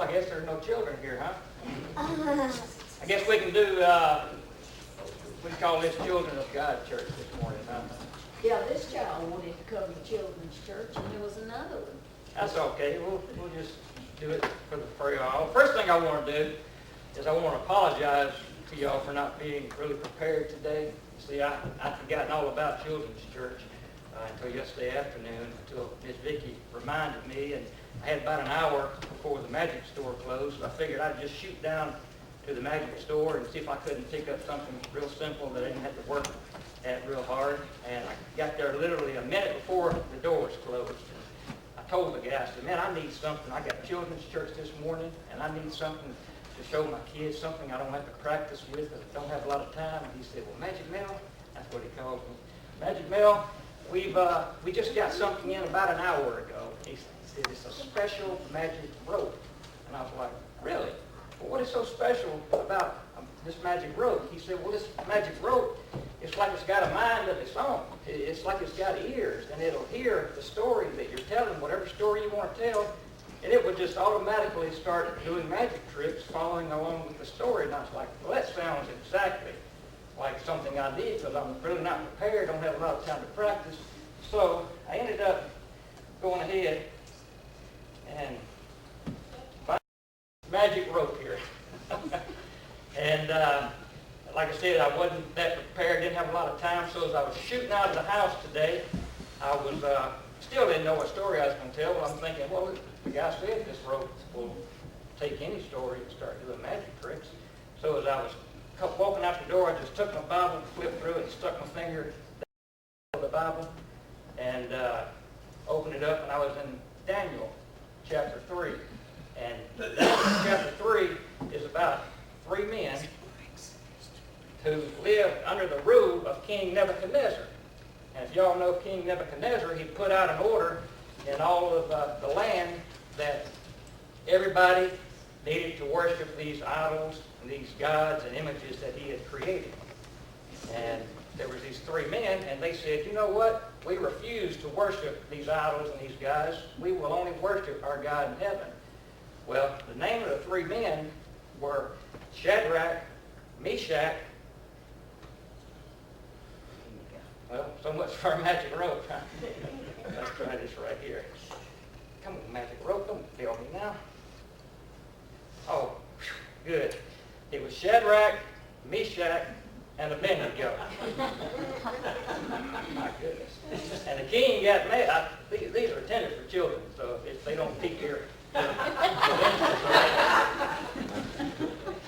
I guess there's no children here, huh? I guess we can do, we call this Children of God Church this morning, huh? Yeah, this child wanted to come to children's church, and there was another one. That's okay. We'll just do it for the free all. First thing I want to do is I want to apologize to y'all for not being really prepared today. See, I'd forgotten all about children's church until yesterday afternoon, until Miss Vicki reminded me, and I had about an hour before the Magic store closed, so I figured I'd just shoot down to the Magic store and see if I couldn't pick up something real simple that I didn't have to work at real hard. And I got there literally a minute before the doors closed. And I told the guy, I said, man, I need something. I got children's church this morning, and I need something to show my kids, something I don't have to practice with, I don't have a lot of time. And he said, well, Magic Mel, that's what he called me. Magic Mel, we just got something in about an hour ago. He said, it's a special magic rope. And I was like, really? Well, what is so special about this magic rope? He said, well, this magic rope, it's like it's got a mind of its own. It's like it's got ears, and it'll hear the story that you're telling, whatever story you want to tell, and it would just automatically start doing magic tricks following along with the story. And I was like, well, that sounds exactly like something I need, because I'm really not prepared, don't have a lot of time to practice. So I ended up going ahead and buying a magic rope here. And like I said, I wasn't that prepared, didn't have a lot of time, so as I was shooting out of the house today, I was still didn't know what story I was going to tell, but I'm thinking, well, the guy said this rope will take any story and start doing magic tricks. So as I was walking out the door, I just took my Bible, flipped through it, and stuck my finger down the Bible, and opened it up, and I was in Daniel chapter 3. And Daniel chapter 3 is about 3 men who lived under the rule of King Nebuchadnezzar. And if y'all know King Nebuchadnezzar, he put out an order in all of the land that everybody needed to worship these idols and these gods and images that he had created. And there was these 3 men, and they said, you know what? We refuse to worship these idols and these gods. We will only worship our God in heaven. Well, the name of the 3 men were Shadrach, Meshach. Well, so much for our magic rope, huh? Let's try this right here. Come on, magic rope, don't fail me now. Oh, good. It was Shadrach, Meshach, and Abednego. My goodness. And the king got mad. These are intended for children, so if they don't peek here.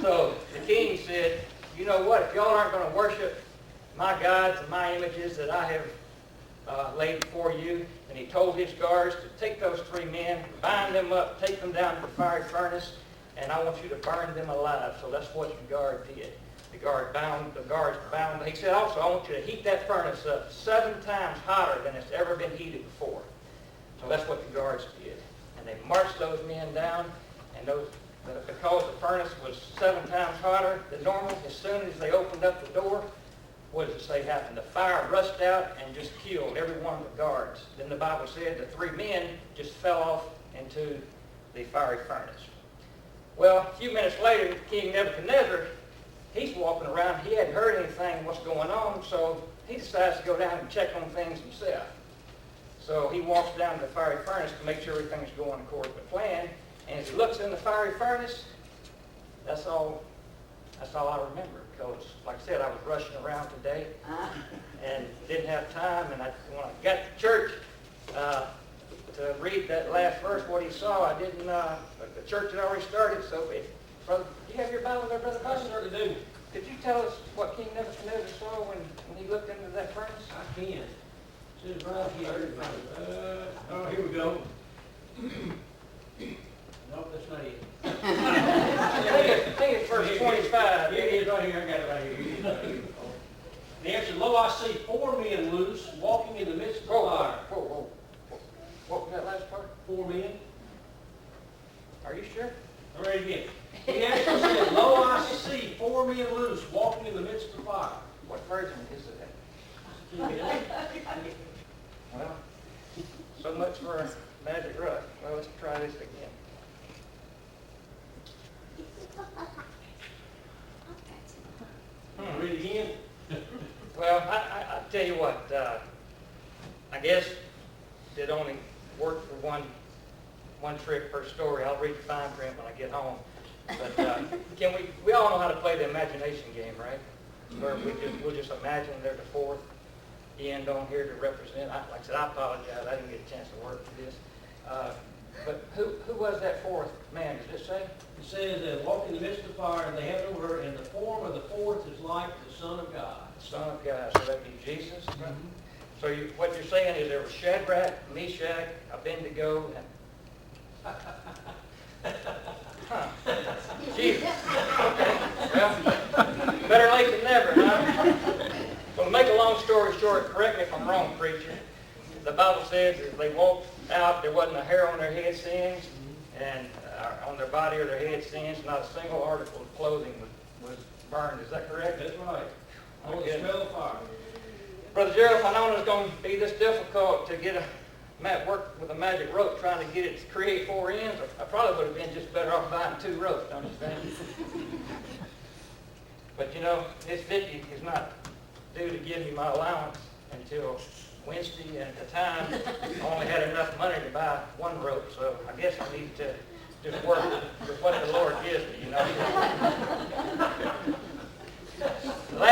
So the king said, you know what, if y'all aren't going to worship my gods and my images that I have laid before you, and he told his guards to take those 3 men, bind them up, take them down to the fiery furnace, and I want you to burn them alive. So that's what the guard did. The guards bound. He said also, I want you to heat that furnace up 7 times hotter than it's ever been heated before. So that's what the guards did. And they marched those men down, and because the furnace was 7 times hotter than normal, as soon as they opened up the door, what does it say happened? The fire rushed out and just killed every one of the guards. Then the Bible said the 3 men just fell off into the fiery furnace. Well, a few minutes later, King Nebuchadnezzar, he's walking around. He hadn't heard anything, what's going on, so he decides to go down and check on things himself. So he walks down to the fiery furnace to make sure everything's going according to plan. And as he looks in the fiery furnace, that's all I remember. Because, like I said, I was rushing around today and didn't have time. And when I got to church to read that last verse, what he saw, I didn't. The church had already started. So, brother, do you have your Bible there, Brother Bobby? I certainly do. Could you tell us what King Nebuchadnezzar saw when he looked into that furnace? I can. It's right here. Oh, here we go. Nope, that's not it. I think it's verse 25. Here it is right here. I got it right here. The answer, lo, I see 4 men loose, walking in the midst of the fire. Whoa. What was that last part? 4 men. Are you sure? All right, again. The answer said, lo, I see 4 men loose, walking in the midst of the fire. What version is it? Well, so much for magic rope. Well, let's try this again. Read it again. Well, I tell you what, I guess it only worked for one trick per story. I'll read the fine print when I get home. But we all know how to play the imagination game, right? Where we'll just imagine there's a fourth end on here to represent. Like I said, I apologize. I didn't get a chance to work for this. But who was that fourth man? Does it say? It says that walk in the midst of fire, and they have no word, and the form of the fourth is like the Son of God. The Son of God. So that'd be Jesus. Right? So what you're saying is there was Shadrach, Meshach, Abednego, and huh. Jesus. Okay. Well, better late than never, huh? Well, to make a long story short, correct me if I'm wrong, preacher. The Bible says that they walked out, there wasn't a hair on their head singed, and on their body or their head singed, not a single article of clothing was burned. Is that correct? That's right. Oh, On the good. smell of fire. Brother Gerald, if I known it was going to be this difficult to get work with a magic rope trying to get it to create four ends, I probably would have been just better off buying two ropes, don't you think? But you know, this 50 is not due to give me my allowance until Wednesday, and at the time, I only had enough money to buy one rope, so I guess I need to just work with what the Lord gives me, you know.